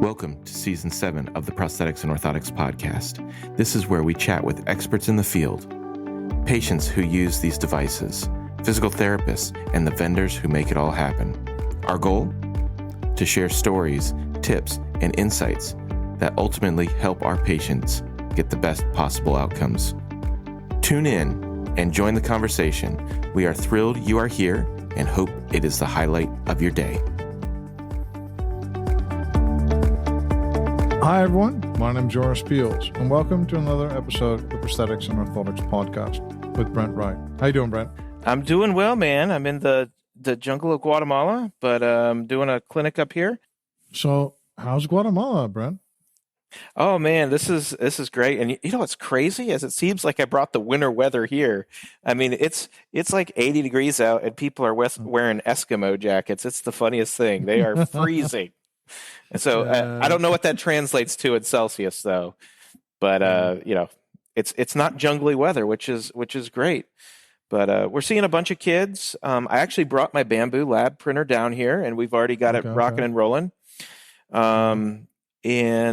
Welcome to Season 7 of the Prosthetics and Orthotics podcast. This is where we chat with experts in the field, patients who use these devices, physical therapists, and the vendors who make it all happen. Our goal? To share stories, tips, and insights that ultimately help our patients get the best possible outcomes. Tune in and join the conversation. We are thrilled you are here and hope it is the highlight of your day. Hi everyone, my name is Joris Peels, and welcome to another episode of the Prosthetics and Orthotics podcast with Brent Wright. How you doing, Brent? I'm doing well, man. I'm in the jungle of Guatemala, but I'm doing a clinic up here. So, how's Guatemala, Brent? Oh man, this is great. And you know what's crazy is it seems like I brought the winter weather here. I mean, it's like 80 degrees out, and people are wearing Eskimo jackets. It's the funniest thing. They are freezing. And so I don't know what that translates to in Celsius, though. But it's not jungly weather, which is great. But we're seeing a bunch of kids. I actually brought my bamboo lab printer down here, and we've already got it rocking and rolling. And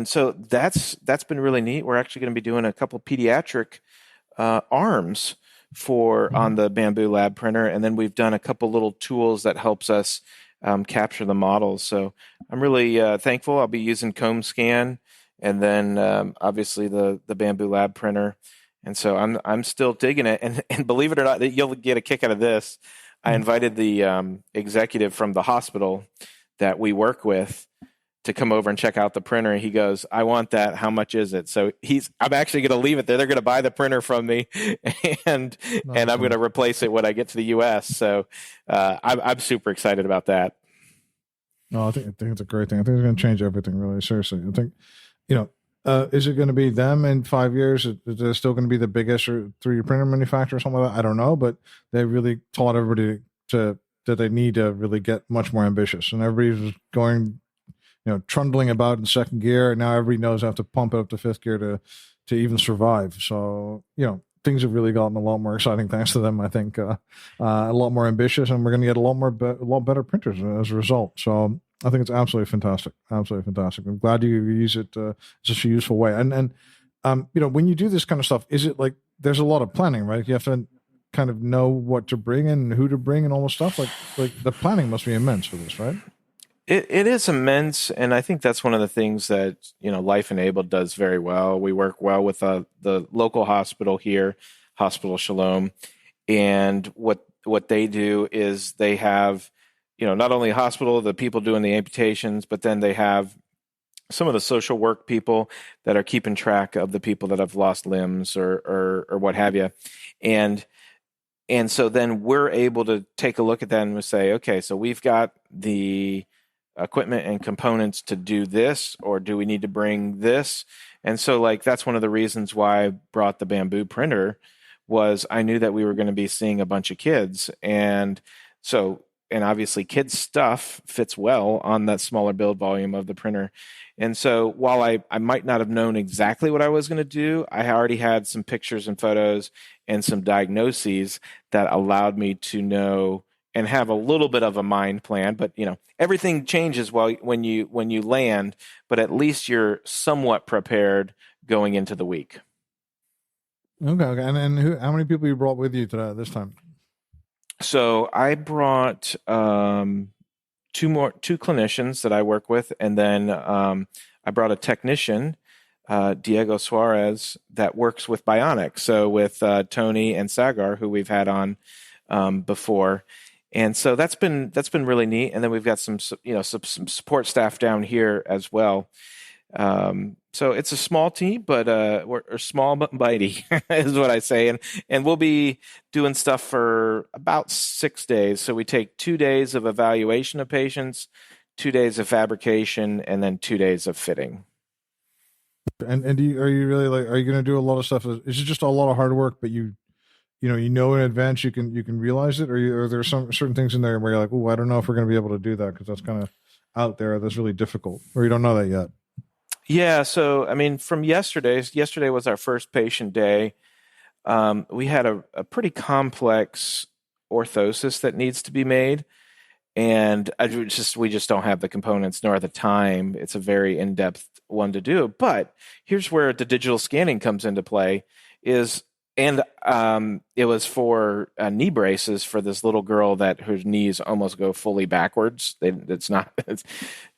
so that's been really neat. We're actually going to be doing a couple pediatric arms on the bamboo lab printer, and then we've done a couple little tools that helps us capture the models. So I'm really thankful. I'll be using Comb Scan, and then obviously the bamboo lab printer. And so I'm still digging it. And believe it or not, you'll get a kick out of this. I invited the executive from the hospital that we work with to come over and check out the printer. And he goes, "I want that. How much is it?" So I'm actually going to leave it there. They're going to buy the printer from me, and I'm going to replace it when I get to the U.S. So I'm super excited about that. No, I think it's a great thing. I think it's going to change everything, really, seriously. I think, is it going to be them in 5 years? Is it still going to be the biggest 3D printer manufacturer or something like that? I don't know, but they really taught everybody that they need to really get much more ambitious. And everybody's going, trundling about in second gear. And now everybody knows I have to pump it up to fifth gear to even survive. So, things have really gotten a lot more exciting thanks to them. I think a lot more ambitious, and we're going to get a lot better printers as a result. So I think it's absolutely fantastic. Absolutely fantastic. I'm glad you use it in such a useful way. And when you do this kind of stuff, is it like there's a lot of planning, right? You have to kind of know what to bring and who to bring and all this stuff. Like the planning must be immense for this, right? It is immense, and I think that's one of the things that Life Enabled does very well. We work well with the local hospital here, Hospital Shalom, and what they do is they have not only a hospital, the people doing the amputations, but then they have some of the social work people that are keeping track of the people that have lost limbs or what have you, and so then we're able to take a look at that and we say, okay, so we've got the equipment and components to do this, or do we need to bring this? And so that's one of the reasons why I brought the bamboo printer, was I knew that we were going to be seeing a bunch of kids. And obviously kids stuff fits well on that smaller build volume of the printer. And so while I might not have known exactly what I was going to do, I already had some pictures and photos and some diagnoses that allowed me to know and have a little bit of a mind plan. But everything changes when you land, but at least you're somewhat prepared going into the week. Okay. And how many people you brought with you this time? So I brought two clinicians that I work with, and then I brought a technician, Diego Suarez, that works with Bionic. So with Tony and Sagar, who we've had on before. And so that's been really neat. And then we've got some support staff down here as well. So it's a small team, but we're small but mighty is what I say. And we'll be doing stuff for about 6 days. So we take 2 days of evaluation of patients, 2 days of fabrication, and then 2 days of fitting. And are you really are you going to do a lot of stuff? Is it just a lot of hard work, but you in advance you can realize it, or are there some certain things in there where you're like, oh, I don't know if we're going to be able to do that because that's kind of out there, that's really difficult, or you don't know that yet? Yeah. So, I mean, from yesterday was our first patient day. We had a pretty complex orthosis that needs to be made. And we just don't have the components nor the time. It's a very in-depth one to do. But here's where the digital scanning comes into play it was for knee braces for this little girl whose knees almost go fully backwards. It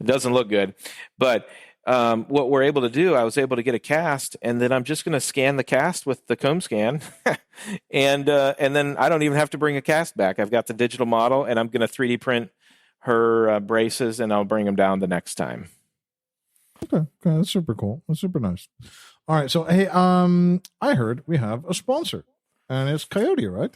doesn't look good. But what we're able to do, I was able to get a cast, and then I'm just going to scan the cast with the comb scan, and then I don't even have to bring a cast back. I've got the digital model, and I'm going to 3D print her braces, and I'll bring them down the next time. Okay, that's super cool. That's super nice. All right, so hey, I heard we have a sponsor, and it's Coyote, right?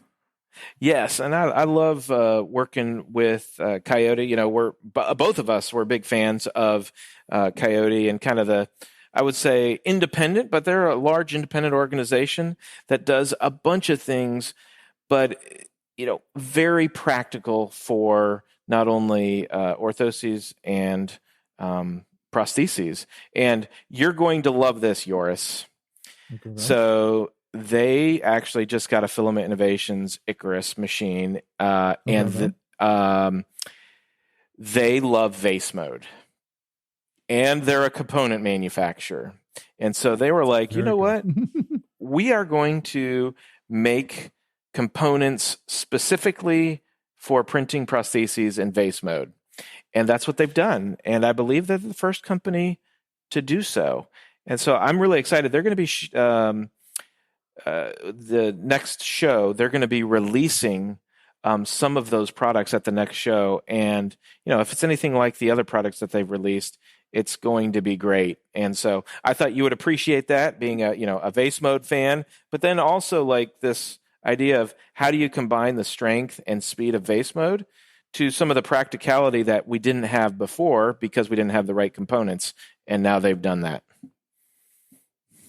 Yes, and I love working with Coyote. You know, both of us were big fans of Coyote and kind of I would say independent, but they're a large independent organization that does a bunch of things, but very practical for not only orthoses and prostheses. And you're going to love this, Joris. Okay. So they actually just got a Filament Innovations Icarus machine, and they love vase mode. And they're a component manufacturer. And so they were like, you know what? We are going to make components specifically for printing prostheses in vase mode. And that's what they've done. And I believe they're the first company to do so. And so I'm really excited. They're going to be the next show. They're going to be releasing some of those products at the next show. And, if it's anything like the other products that they've released, it's going to be great. And so I thought you would appreciate that, being a vase mode fan, but then also like this idea of how do you combine the strength and speed of vase mode to some of the practicality that we didn't have before because we didn't have the right components, and now they've done that.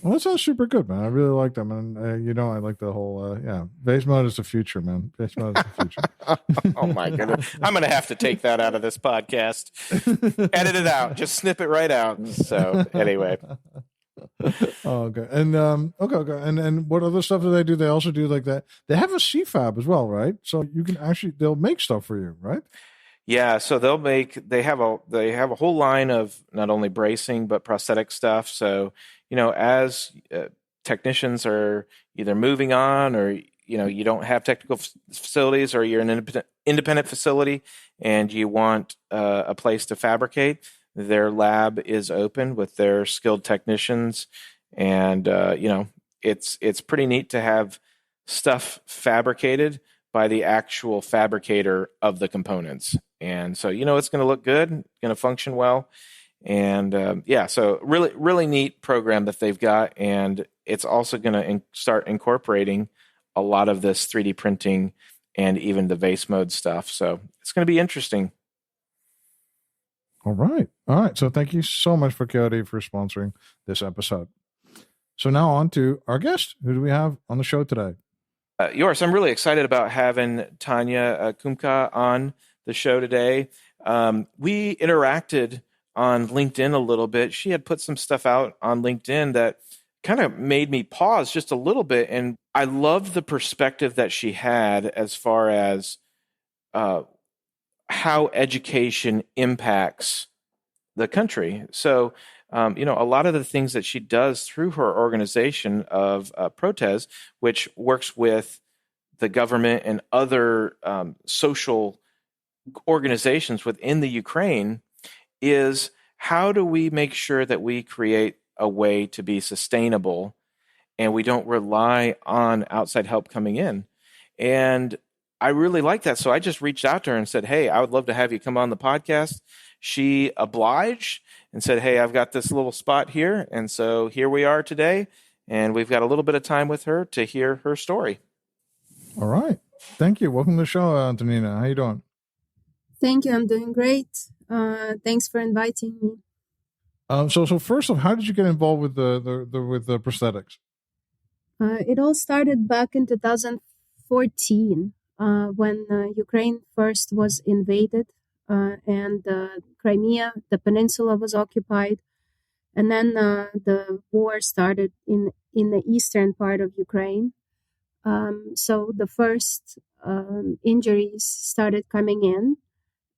Well, that sounds super good, man. I really like them, and I like the whole vase mode is the future, man. Vase mode is the future. Oh my goodness, I'm gonna have to take that out of this podcast. Edit it out, just snip it right out. So anyway. Oh, okay. And okay. And what other stuff do they do? They also do like that. They have a CFAB as well, right? So you can they'll make stuff for you, right? Yeah. So they have a whole line of not only bracing but prosthetic stuff. So as technicians are either moving on or you don't have technical facilities, or you're an independent facility and you want a place to fabricate, their lab is open with their skilled technicians, and it's pretty neat to have stuff fabricated by the actual fabricator of the components, and so it's going to look good, going to function well, and so really neat program that they've got, and it's also going to start incorporating a lot of this 3D printing and even the vase mode stuff. So it's going to be interesting. All right. So thank you so much for Coyote for sponsoring this episode. So now on to our guest. Who do we have on the show today? Joris, I'm really excited about having Antonina Kumka on the show today. We interacted on LinkedIn a little bit. She had put some stuff out on LinkedIn that kind of made me pause just a little bit. And I loved the perspective that she had as far as how education impacts the country. So, a lot of the things that she does through her organization of Protez, which works with the government and other social organizations within the Ukraine, is how do we make sure that we create a way to be sustainable and we don't rely on outside help coming in. And I really like that. So I just reached out to her and said, hey, I would love to have you come on the podcast. She obliged and said, hey, I've got this little spot here. And so here we are today. And we've got a little bit of time with her to hear her story. All right. Thank you. Welcome to the show, Antonina. How you doing? Thank you. I'm doing great. Thanks for inviting me. So first off, how did you get involved with the prosthetics? It all started back in 2014 when Ukraine first was invaded and Crimea, the peninsula, was occupied. And then the war started in the eastern part of Ukraine. So the first injuries started coming in.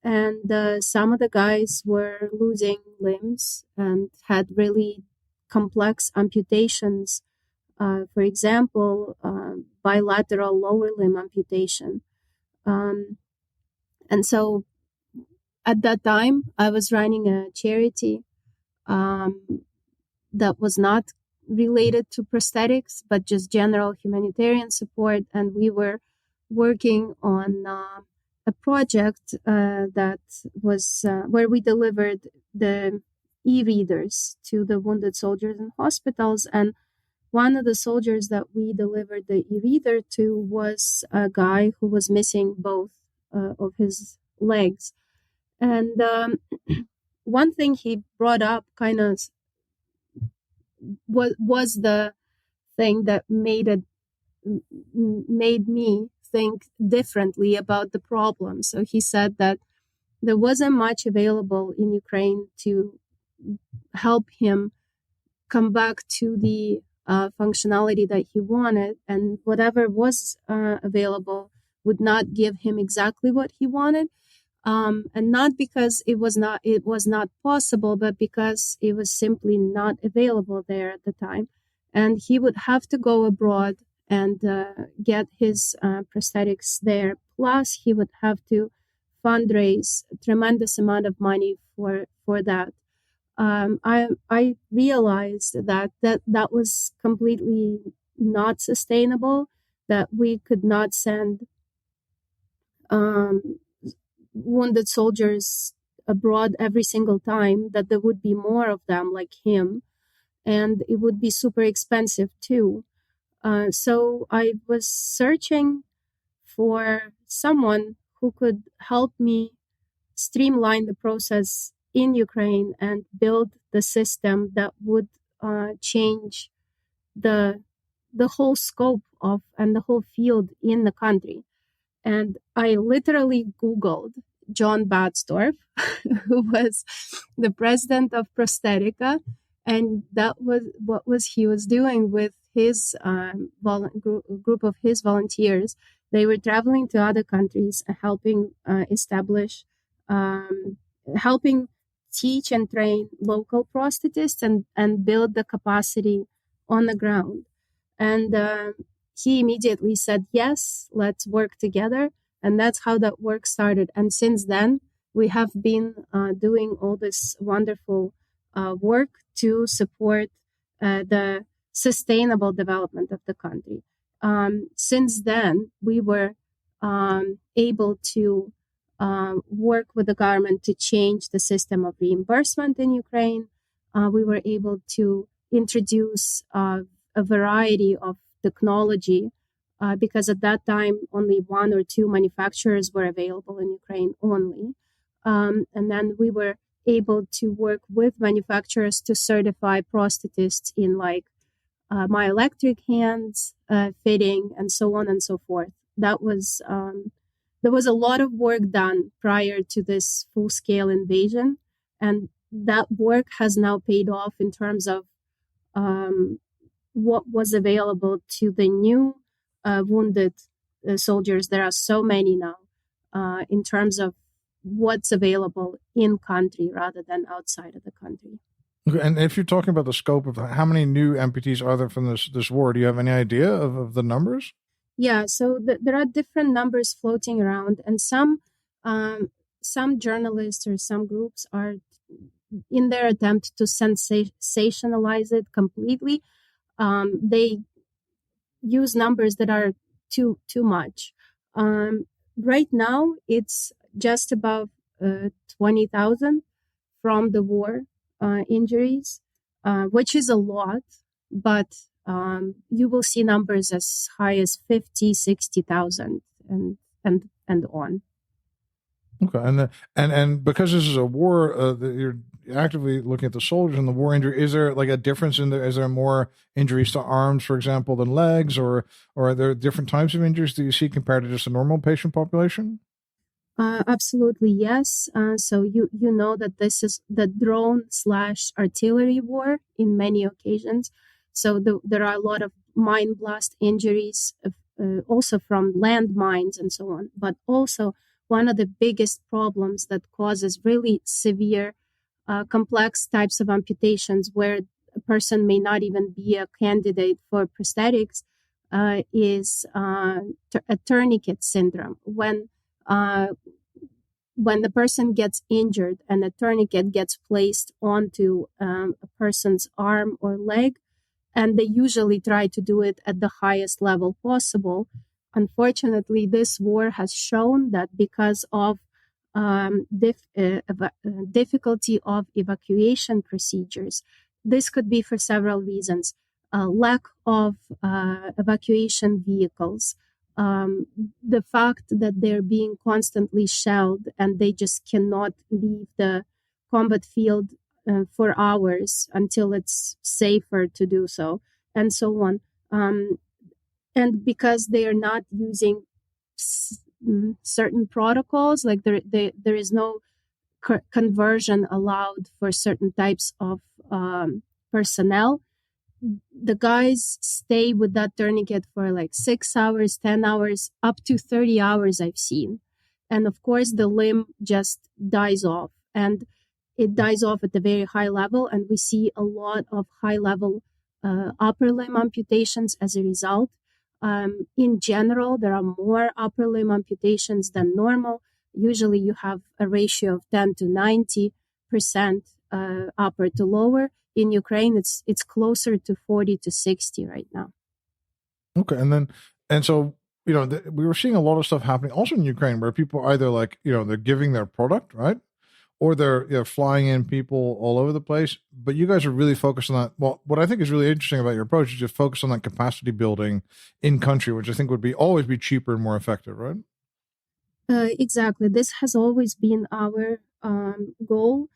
And some of the guys were losing limbs and had really complex amputations. For example, bilateral lower limb amputation. And so at that time, I was running a charity that was not related to prosthetics, but just general humanitarian support. And we were working on a project that was where we delivered the e-readers to the wounded soldiers in hospitals. And one of the soldiers that we delivered the e-reader to was a guy who was missing both of his legs. And one thing he brought up kind of was the thing that made me think differently about the problem. So he said that there wasn't much available in Ukraine to help him come back to the functionality that he wanted, and whatever was available would not give him exactly what he wanted. And not because it was not possible, but because it was simply not available there at the time. And he would have to go abroad and get his prosthetics there. Plus, he would have to fundraise a tremendous amount of money for that. I realized that was completely not sustainable, that we could not send wounded soldiers abroad every single time, that there would be more of them like him, and it would be super expensive too. So I was searching for someone who could help me streamline the process in Ukraine and build the system that would change the whole scope of and the whole field in the country. And I literally Googled John Badsdorf, who was the president of Prosthetica, and that was what he was doing with his group of his volunteers. They were traveling to other countries, helping establish, helping teach and train local prosthetists and build the capacity on the ground. And he immediately said, yes, let's work together. And that's how that work started. And since then, we have been doing all this wonderful work to support the sustainable development of the country. Since then, we were able to work with the government to change the system of reimbursement in Ukraine. We were able to introduce a variety of technology because at that time only one or two manufacturers were available in Ukraine only. And then we were able to work with manufacturers to certify prosthetists in like myoelectric hands, fitting, and so on and so forth. There was a lot of work done prior to this full-scale invasion, and that work has now paid off in terms of what was available to the new wounded soldiers. There are so many now in terms of what's available in country rather than outside of the country. Okay, and if you're talking about the scope of how many new amputees are there from this war, do you have any idea of the numbers? Yeah, so there are different numbers floating around, and some journalists or some groups are in their attempt to sensationalize it completely. They use numbers that are too much. Right now, it's just above 20,000 from the war injuries, which is a lot, but you will see numbers as high as 50, 60,000 and on. Okay, and because this is a war, you're actively looking at the soldiers and the war injury. Is there like a difference in there? Is there more injuries to arms, for example, than legs, or are there different types of injuries that you see compared to just a normal patient population? Absolutely, yes. So you know that this is the drone/artillery war in many occasions. So there are a lot of mine blast injuries, also from landmines and so on. But also one of the biggest problems that causes really severe, complex types of amputations where a person may not even be a candidate for prosthetics is a tourniquet syndrome. When the person gets injured and a tourniquet gets placed onto a person's arm or leg, and they usually try to do it at the highest level possible. Unfortunately, this war has shown that because of difficulty of evacuation procedures, this could be for several reasons. Lack of evacuation vehicles, the fact that they're being constantly shelled and they just cannot leave the combat field for hours until it's safer to do so, and so on. And because they are not using certain protocols, like there is no conversion allowed for certain types of personnel, the guys stay with that tourniquet for like 6 hours, 10 hours, up to 30 hours I've seen. And of course, the limb just dies off. And it dies off at a very high level. And we see a lot of high level upper limb amputations as a result. In general, there are more upper limb amputations than normal. Usually you have a ratio of 10 to 90% upper to lower. In Ukraine, it's closer to 40 to 60 right now. Okay. And so, we were seeing a lot of stuff happening also in Ukraine where people either they're giving their product, right? Or they're flying in people all over the place. But you guys are really focused on that. Well, what I think is really interesting about your approach is just focus on that capacity building in country, which I think would always be cheaper and more effective, right? Exactly. This has always been our goal.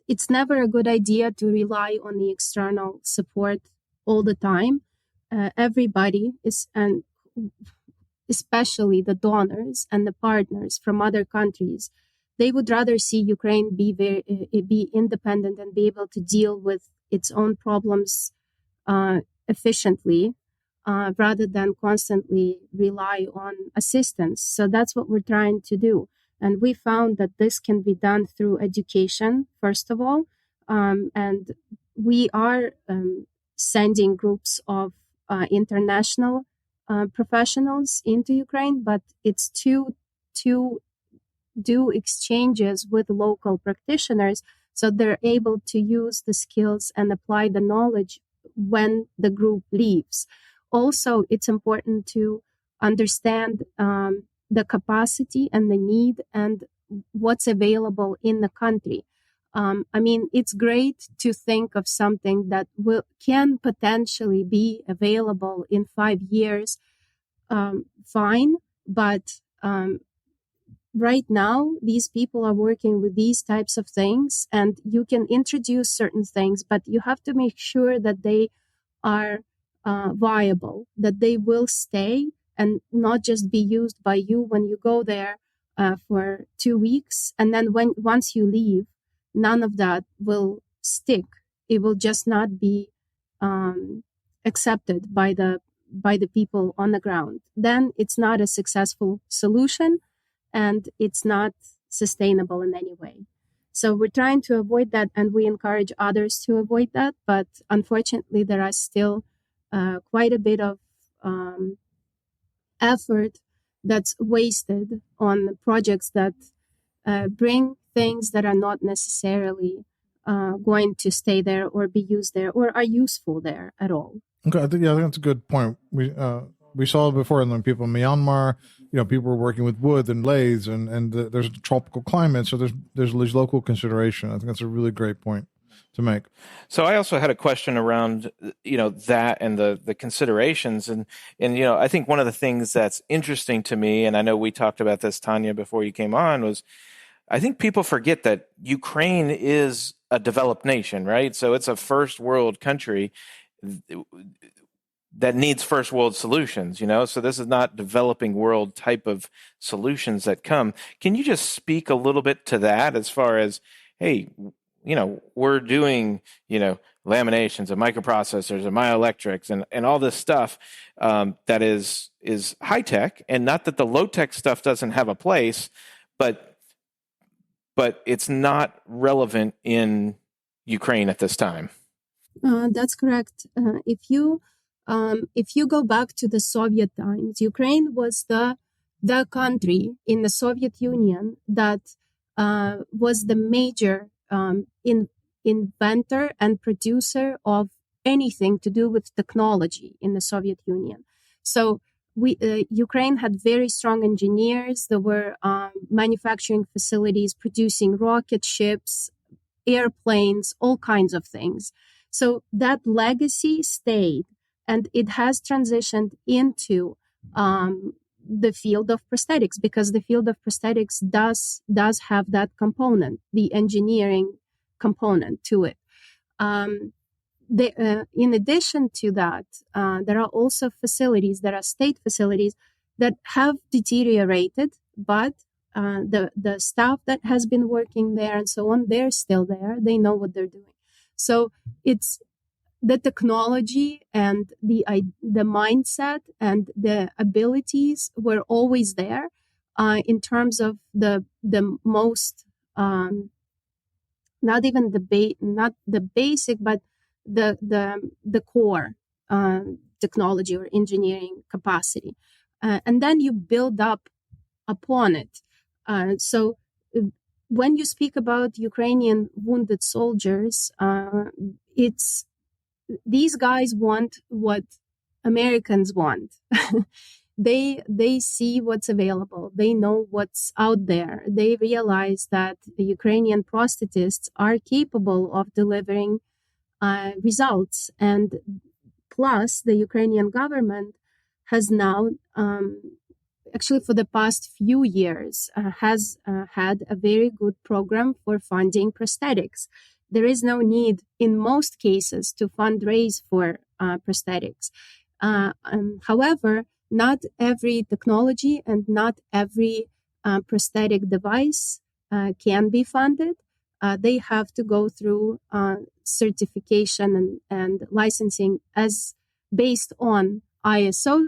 It's never a good idea to rely on the external support all the time. Everybody is, and especially the donors and the partners from other countries, they would rather see Ukraine be independent and be able to deal with its own problems efficiently, rather than constantly rely on assistance. So that's what we're trying to do. And we found that this can be done through education, first of all. And we are sending groups of international professionals into Ukraine, but it's to do exchanges with local practitioners so they're able to use the skills and apply the knowledge when the group leaves. Also, it's important to understand the capacity and the need and what's available in the country. It's great to think of something that can potentially be available in 5 years, fine, but right now, these people are working with these types of things, and you can introduce certain things, but you have to make sure that they are viable, that they will stay and not just be used by you when you go there for 2 weeks. And then once you leave, none of that will stick. It will just not be accepted by the people on the ground. Then it's not a successful solution, and it's not sustainable in any way. So we're trying to avoid that, and we encourage others to avoid that. But unfortunately, there are still quite a bit of effort that's wasted on projects that bring things that are not necessarily going to stay there or be used there or are useful there at all. Okay, I think that's a good point. We saw it before, and when people in Myanmar, people were working with wood and lathes, and there's a tropical climate, so there's these local consideration. I think that's a really great point to make. So I also had a question around, that and the considerations, and I think one of the things that's interesting to me, and I know we talked about this, Tanya, before you came on, was I think people forget that Ukraine is a developed nation, right? So it's a first world country that needs first world solutions, so this is not developing world type of solutions that come. Can you just speak a little bit to that as far as, hey, we're doing, laminations and microprocessors and myoelectrics and all this stuff that is high tech, and not that the low tech stuff doesn't have a place, but it's not relevant in Ukraine at this time. That's correct. If you go back to the Soviet times, Ukraine was the country in the Soviet Union that was the major inventor and producer of anything to do with technology in the Soviet Union. So Ukraine had very strong engineers. There were manufacturing facilities producing rocket ships, airplanes, all kinds of things. So that legacy stayed, and it has transitioned into the field of prosthetics, because the field of prosthetics does have that component, the engineering component to it. In addition to that, there are also facilities, there are state facilities that have deteriorated, but the staff that has been working there and so on, they're still there. They know what they're doing. So it's the technology and the mindset and the abilities were always there in terms of the most not even not the basic, but the core technology or engineering capacity, and then you build up upon it. So when you speak about Ukrainian wounded soldiers, it's these guys want what Americans want. They see what's available. They know what's out there. They realize that the Ukrainian prosthetists are capable of delivering results. And plus, the Ukrainian government has now, actually for the past few years, has had a very good program for funding prosthetics. There is no need, in most cases, to fundraise for prosthetics. However, not every technology and not every prosthetic device can be funded. They have to go through certification and licensing as based on ISO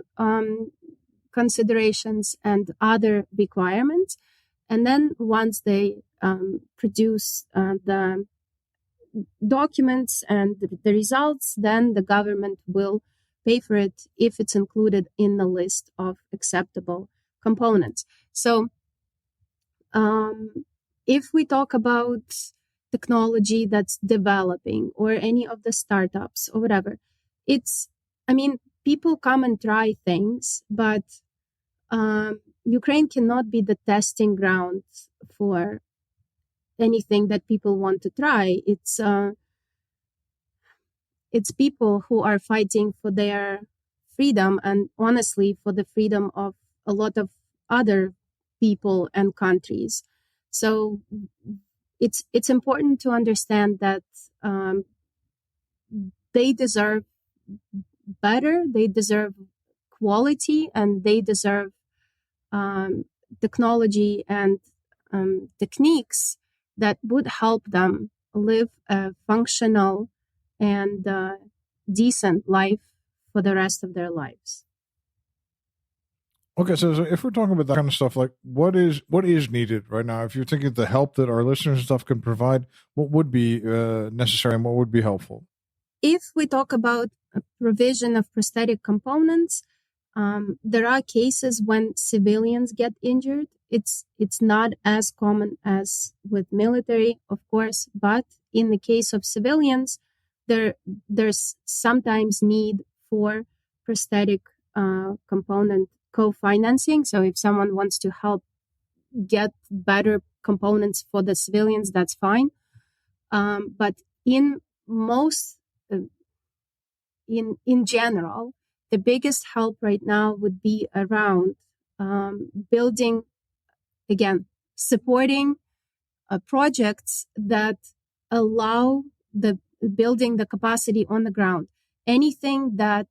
considerations and other requirements. And then once they produce the documents and the results, then the government will pay for it if it's included in the list of acceptable components. So if we talk about technology that's developing or any of the startups or whatever, people come and try things, but Ukraine cannot be the testing ground for anything that people want to try. It's people who are fighting for their freedom, and honestly for the freedom of a lot of other people and countries. So it's important to understand that they deserve better, they deserve quality, and they deserve technology and techniques that would help them live a functional and decent life for the rest of their lives. Okay, so if we're talking about that kind of stuff, like what is needed right now? If you're thinking of the help that our listeners and stuff can provide, what would be necessary and what would be helpful? If we talk about a provision of prosthetic components, there are cases when civilians get injured. It's not as common as with military, of course, but in the case of civilians, there's sometimes need for prosthetic component co-financing. So if someone wants to help get better components for the civilians, that's fine. But in most, in general, the biggest help right now would be around building, again, supporting projects that allow building the capacity on the ground. Anything that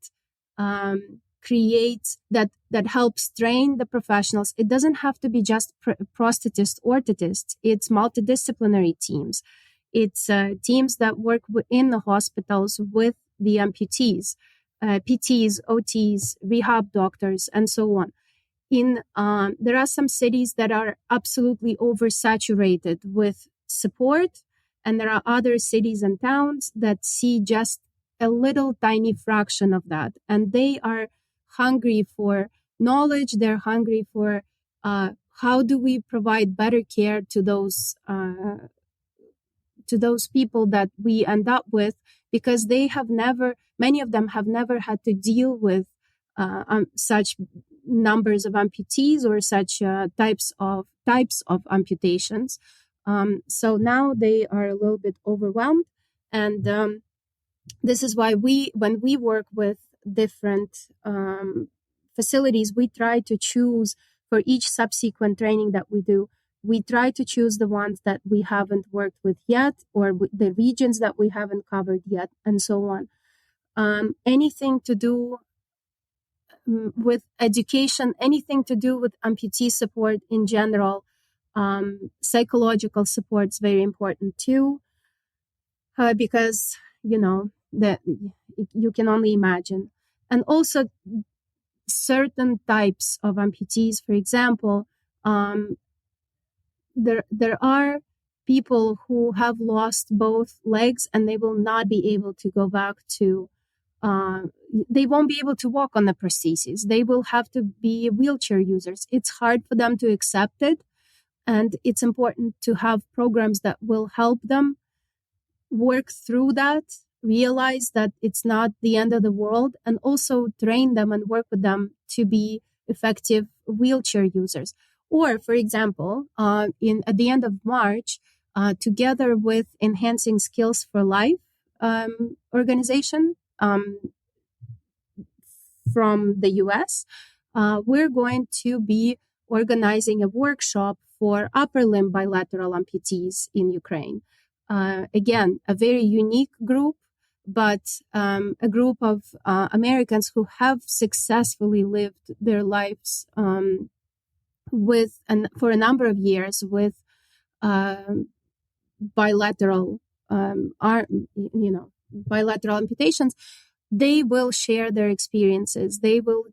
creates, that helps train the professionals. It doesn't have to be just prosthetists, orthotists. It's multidisciplinary teams. It's teams that work in the hospitals with the amputees, PTs, OTs, rehab doctors, and so on. There are some cities that are absolutely oversaturated with support, and there are other cities and towns that see just a little tiny fraction of that, and they are hungry for knowledge. They're hungry for how do we provide better care to those people that we end up with, because many of them have never had to deal with such numbers of amputees or such types of amputations. So now they are a little bit overwhelmed, and this is why when we work with different facilities, we try to choose for each subsequent training that we do. We try to choose the ones that we haven't worked with yet, or the regions that we haven't covered yet, and so on. Anything to do with education, anything to do with amputee support in general, psychological support is very important too, because that you can only imagine. And also certain types of amputees, for example, there are people who have lost both legs and they will not be able to go back to they won't be able to walk on the prosthesis. They will have to be wheelchair users. It's hard for them to accept it, and it's important to have programs that will help them work through that, realize that it's not the end of the world, and also train them and work with them to be effective wheelchair users. Or, for example, at the end of March, together with Enhancing Skills for Life organization from the US, we're going to be organizing a workshop for upper limb bilateral amputees in Ukraine. Again, a very unique group, but a group of Americans who have successfully lived their lives for a number of years with bilateral bilateral amputations. They will share their experiences. They will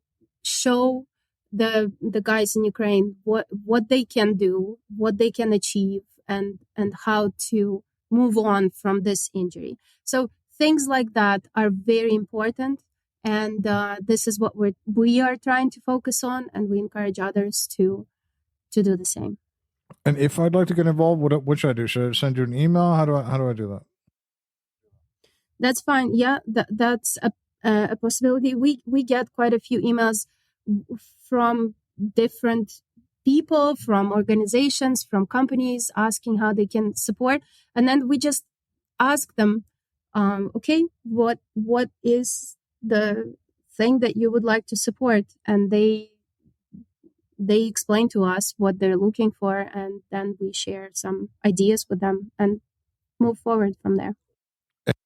show the guys in Ukraine what they can do, what they can achieve, and how to move on from this injury. So things like that are very important, and this is what we are trying to focus on, and we encourage others to do the same. And if I'd like to get involved, what should I do? Should I send you an email? How do I do that? That's fine. Yeah, that's a possibility. We get quite a few emails from different people, from organizations, from companies asking how they can support, and then we just ask them, okay, what is the thing that you would like to support, and they explain to us what they're looking for, and then we share some ideas with them and move forward from there.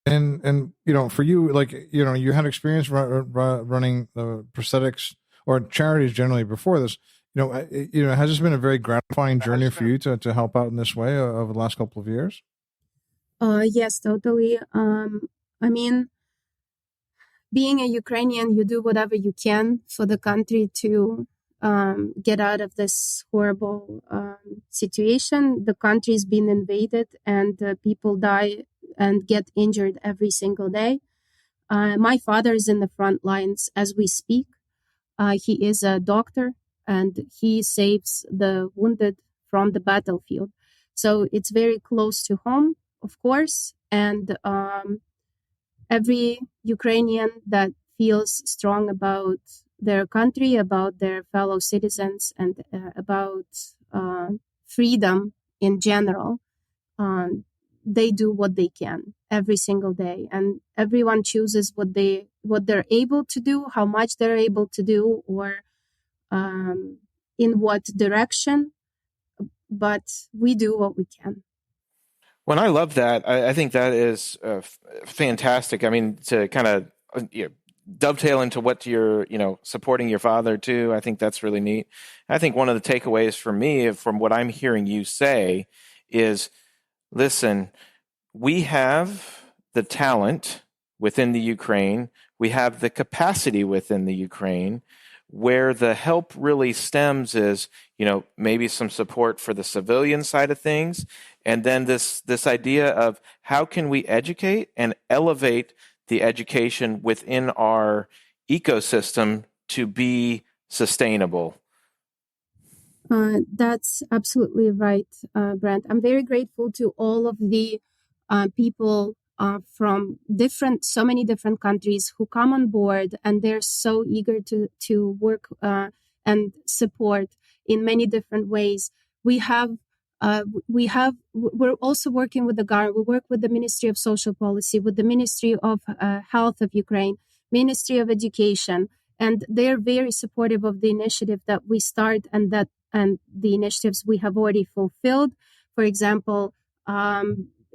And for you, you had experience running the prosthetics or charities generally before this. Has this been a very gratifying journey for you to help out in this way over the last couple of years? Yes, totally. I mean, being a Ukrainian, you do whatever you can for the country to get out of this horrible situation. The country's been invaded, and people die and get injured every single day. My father is in the front lines as we speak. He is a doctor, and he saves the wounded from the battlefield. So it's very close to home, of course. And every Ukrainian that feels strong about their country, about their fellow citizens, and about freedom in general, they do what they can every single day, and everyone chooses what they're able to do, how much they're able to do, or in what direction. But we do what we can. Well, I love that. I think that is fantastic. I mean, to kind of dovetail into what you're, supporting your father too. I think that's really neat. I think one of the takeaways for me from what I'm hearing you say is, listen, we have the talent within the Ukraine, we have the capacity within the Ukraine. Where the help really stems is, maybe some support for the civilian side of things, and then this idea of how can we educate and elevate the education within our ecosystem to be sustainable. That's absolutely right, Brent. I'm very grateful to all of the people from so many different countries who come on board, and they're so eager to work and support in many different ways. We're also working with the government. We work with the Ministry of Social Policy, with the Ministry of Health of Ukraine, Ministry of Education, and they're very supportive of the initiative that we start and the initiatives we have already fulfilled. For example,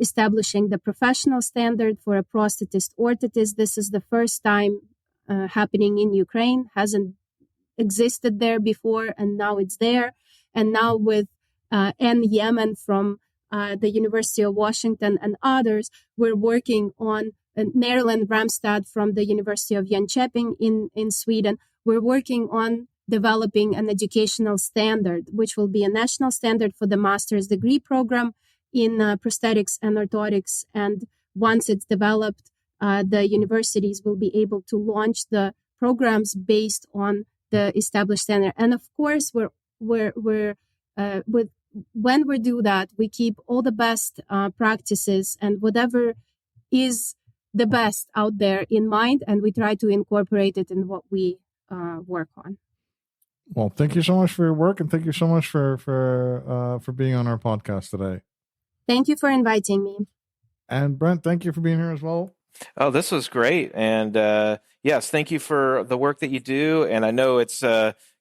establishing the professional standard for a prosthetist orthotist. This is the first time happening in Ukraine, hasn't existed there before, and now it's there. And now with Ann Yemen from the University of Washington and others, we're working on Marilyn Ramstad from the University of Jönköping in Sweden. We're working on developing an educational standard, which will be a national standard for the master's degree program in prosthetics and orthotics. And once it's developed, the universities will be able to launch the programs based on the established standard. And of course, when we do that, we keep all the best practices and whatever is the best out there in mind, and we try to incorporate it in what we work on. Well, thank you so much for your work, and thank you so much for being on our podcast today. Thank you for inviting me. And Brent, thank you for being here as well. Oh, this was great. And yes, thank you for the work that you do. And I know it's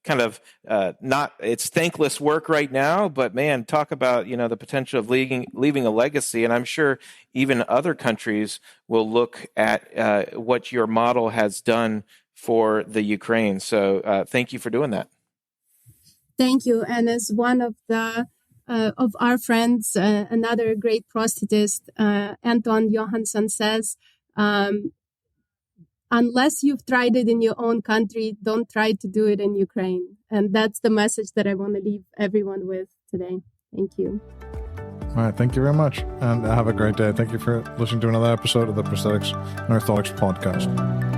it's thankless work right now, but man, talk about, the potential of leaving a legacy. And I'm sure even other countries will look at what your model has done for the Ukraine. So thank you for doing that. Thank you. And as one of our friends, another great prosthetist, Anton Johansson says, unless you've tried it in your own country, don't try to do it in Ukraine. And that's the message that I want to leave everyone with today. Thank you. All right. Thank you very much. And have a great day. Thank you for listening to another episode of the Prosthetics and Orthotics podcast.